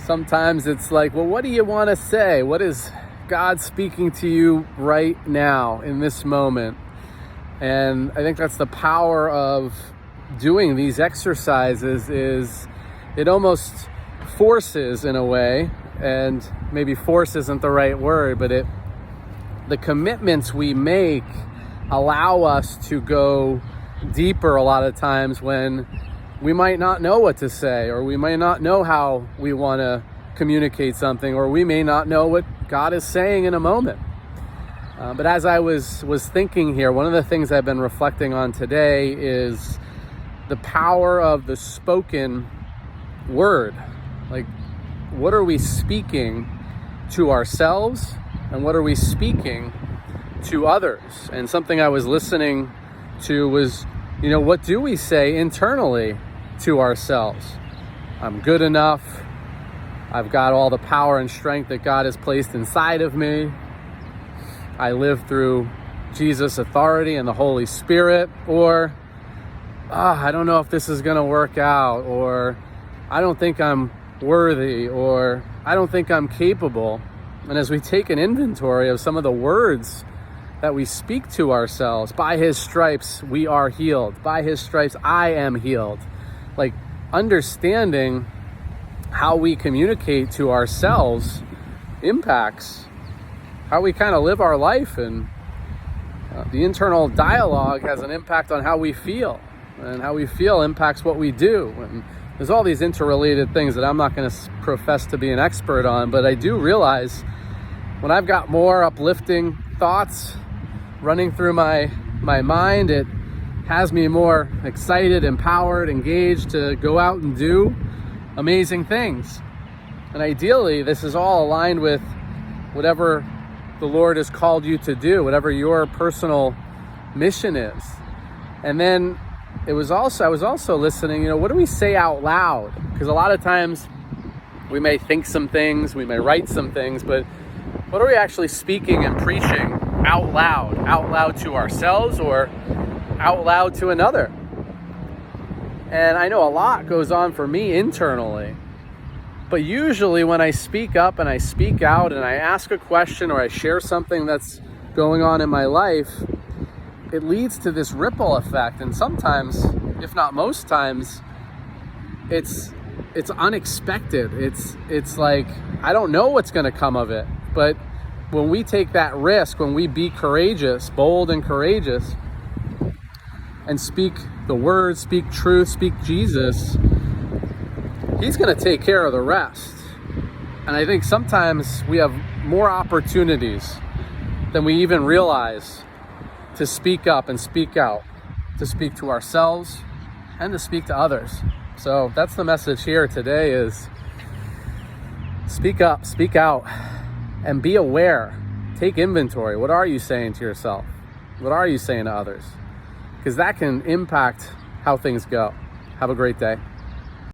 sometimes it's like, well, what do you want to say? What is God speaking to you right now in this moment? And I think that's the power of doing these exercises, is it almost forces, in a way, and maybe force isn't the right word, but the commitments we make allow us to go deeper a lot of times when we might not know what to say, or we might not know how we want to communicate something, or we may not know what God is saying in a moment. But as I was thinking here, one of the things I've been reflecting on today is the power of the spoken word. Like, what are we speaking to ourselves, and what are we speaking to others? And something I was listening to was, what do we say internally to ourselves? I'm good enough. I've got all the power and strength that God has placed inside of me. I live through Jesus' authority and the Holy Spirit. Or, I don't know if this is going to work out, or I don't think I'm worthy, or I don't think I'm capable. And as we take an inventory of some of the words that we speak to ourselves, by his stripes we are healed. By his stripes I am healed. Like, understanding how we communicate to ourselves impacts how we kind of live our life, and the internal dialogue has an impact on how we feel, and how we feel impacts what we do. And there's all these interrelated things that I'm not going to profess to be an expert on, but I do realize when I've got more uplifting thoughts running through my mind, it has me more excited, empowered, engaged to go out and do amazing things. And ideally, this is all aligned with whatever the Lord has called you to do, whatever your personal mission is. And then I was also listening, what do we say out loud? Because a lot of times we may think some things, we may write some things, but what are we actually speaking and preaching out loud to ourselves, or out loud to another? And I know a lot goes on for me internally, but usually when I speak up and I speak out and I ask a question, or I share something that's going on in my life, it leads to this ripple effect. And sometimes, if not most times, it's unexpected. It's like, I don't know what's going to come of it. But when we take that risk, when we be courageous, bold and courageous, and speak the word, speak truth, speak Jesus, he's going to take care of the rest. And I think sometimes we have more opportunities than we even realize to speak up and speak out, to speak to ourselves and to speak to others. So that's the message here today, is speak up, speak out, and be aware. Take inventory. What are you saying to yourself? What are you saying to others? Because that can impact how things go. Have a great day.